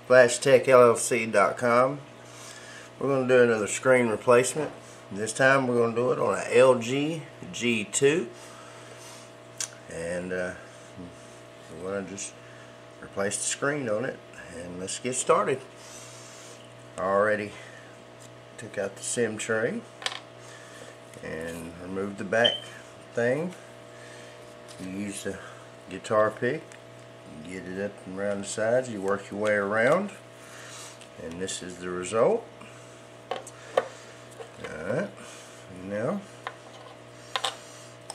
FlashTechLLC.com. We're going to do another screen replacement. This time we're going to do it on an LG G2, and we're going to just replace the screen on it, and let's get started. I already took out the SIM tray and removed the back thing. You use the guitar pick, get it up and around the sides, you work your way around, and this is the result. Alright, now,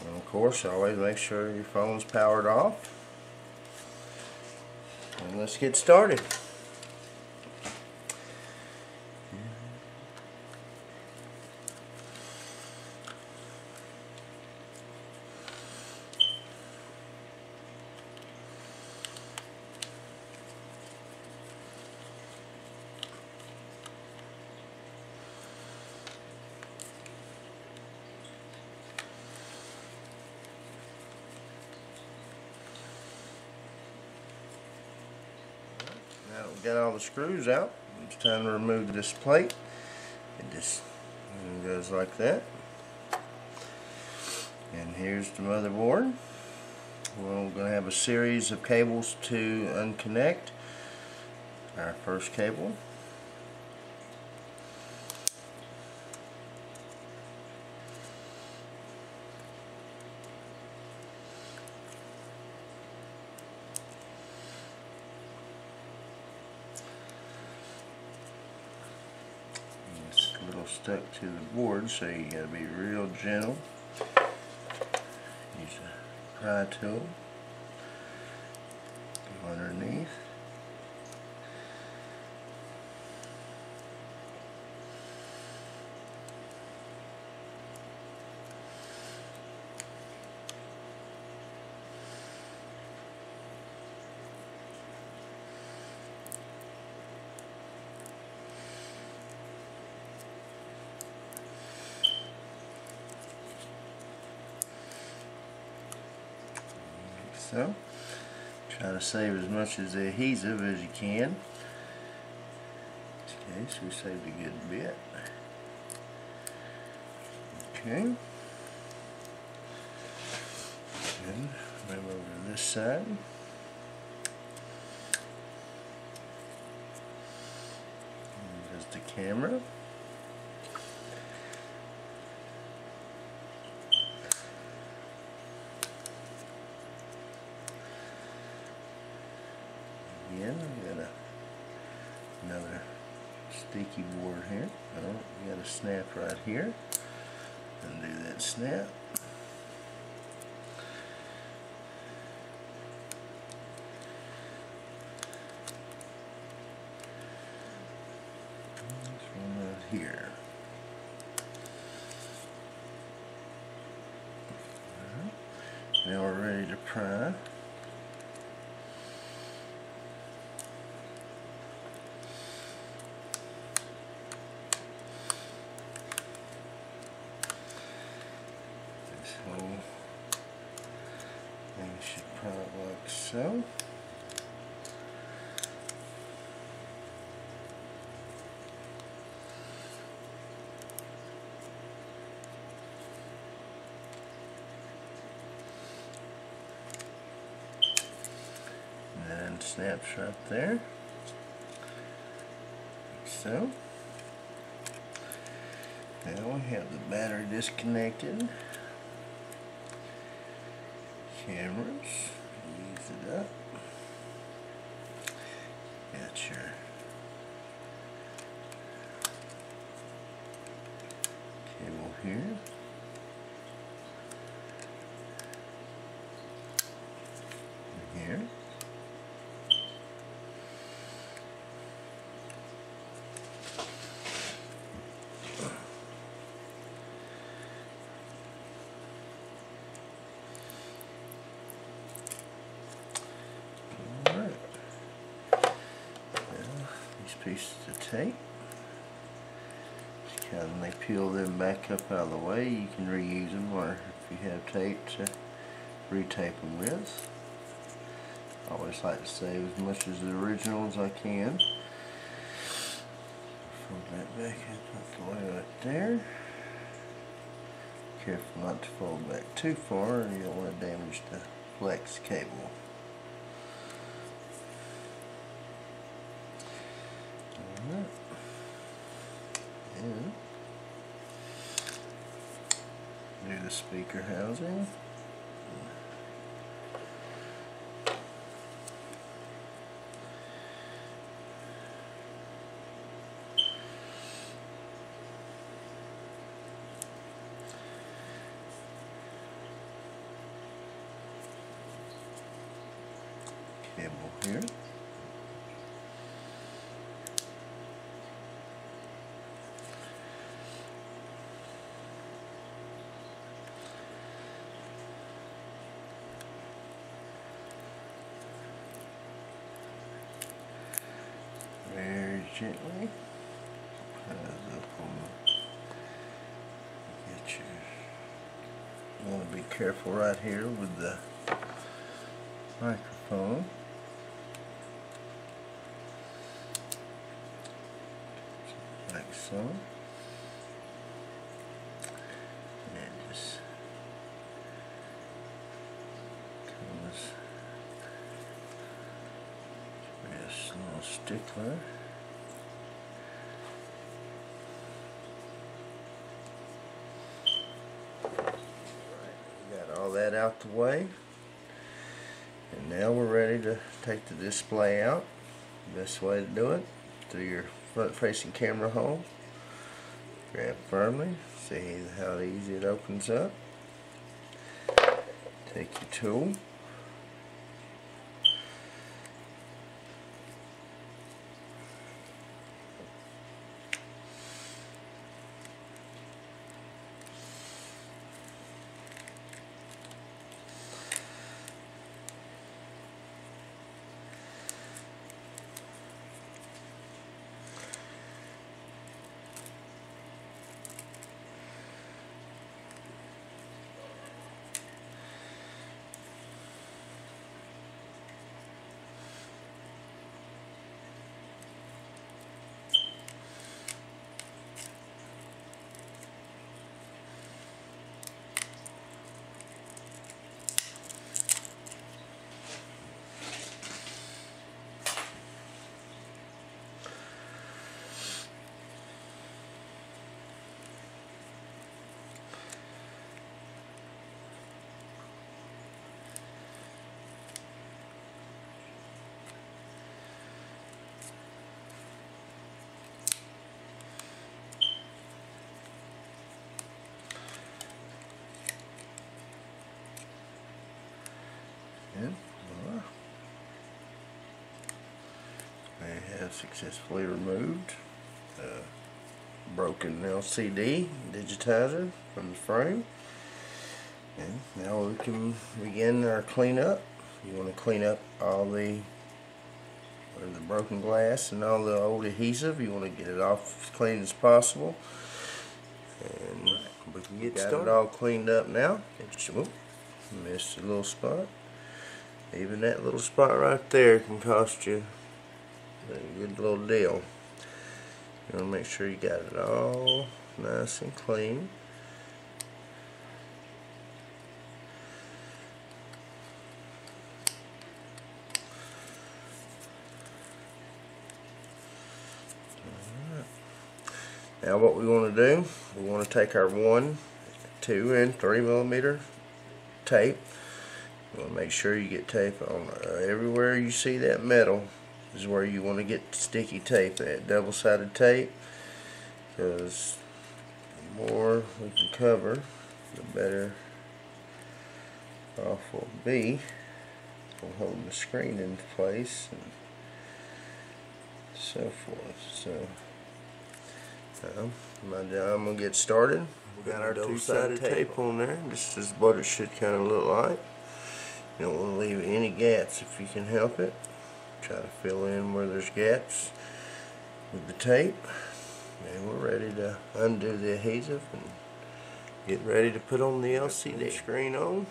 and of course, always make sure your phone's powered off, and let's get started. Now that we've got all the screws out, it's time to remove this plate. It just goes like that. And here's the motherboard. We're going to have a series of cables to unconnect. Our first cable. A little stuck to the board, so you gotta be real gentle. Use a pry tool. Go underneath. So, try to save as much of the adhesive as you can. Okay, so we saved a good bit. Okay. And move over to this side. And there's the camera. Again, we got another sticky board here. Oh, we got a snap right here. Undo that snap. This one right here. Now we're ready to pry. Whole thing should pry like so. And then snaps right there. Like so. Now we have the battery disconnected. Cameras, ease it up. Got your cable here. And here. Pieces of tape. Just kind of, they peel them back up out of the way. You can reuse them, or if you have tape to retape them with. I always like to save as much as the original as I can. Right back up the way right there. Careful not to fold back too far, or you don't want to damage the flex cable. Alright. And do the speaker housing. Cable here. Very gently. Get your. You want to be careful right here with the microphone. Like so. And just comes this little stickler. Got all that out the way. And now we're ready to take the display out. Best way to do it, through your front-facing camera hole. Grab firmly, see how easy it opens up. Take your tool. And voila. I have successfully removed the broken LCD digitizer from the frame. And now we can begin our cleanup. You want to clean up all the broken glass and all the old adhesive. You want to get it off as clean as possible. And we can get it all cleaned up now. Whoop, missed a little spot. Even that little spot right there can cost you a good little deal. You want to make sure you got it all nice and clean. Alright. Now what we want to do, we want to take our 1, 2, and 3 millimeter tape. You want to make sure you get tape on everywhere you see that metal is where you want to get sticky tape, that double-sided tape, because the more we can cover, the better off we'll be. We'll hold the screen into place and so forth. So I'm going to get started. We got our two-sided tape on there. This is what it should kind of look like. You don't want to leave any gaps if you can help it. Try to fill in where there's gaps with the tape. And we're ready to undo the adhesive and get ready to put on the LCD screen on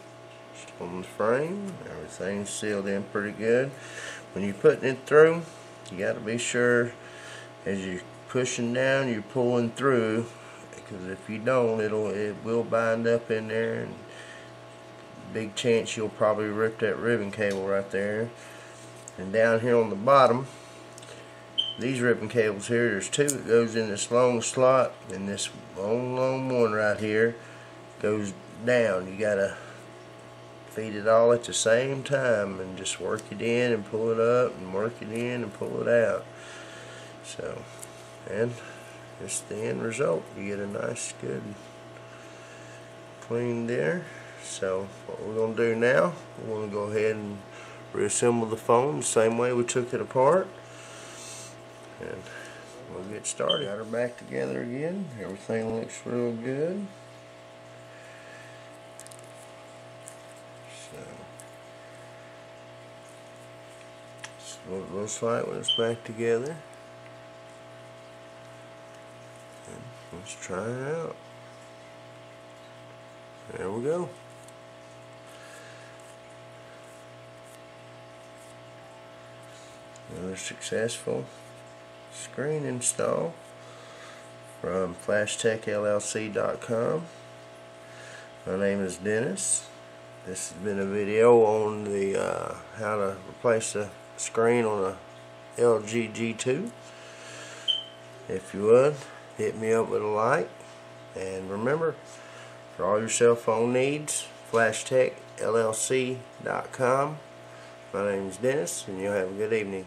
the frame. Everything's sealed in pretty good. When you're putting it through, you got to be sure as you pushing down, you're pulling through, because if you don't, it will bind up in there, and big chance you'll probably rip that ribbon cable right there. And down here on the bottom, these ribbon cables here, there's two that goes in this long slot, and this long one right here goes down. You gotta feed it all at the same time and just work it in and pull it up and work it in and pull it out. So, and it's the end result. You get a nice, good, clean there. So what we're going to do now, we're going to go ahead and reassemble the phone the same way we took it apart, and we'll get started. Got her back together again. Everything looks real good. So that's what it looks like when it's back together. And let's try it out. There we go. Another successful screen install from FlashTechLLC.com. My name is Dennis. This has been a video on the how to replace the screen on a LG G2. If you would, hit me up with a like, and remember, for all your cell phone needs, FlashTechLLC.com. My name is Dennis, and you'll have a good evening.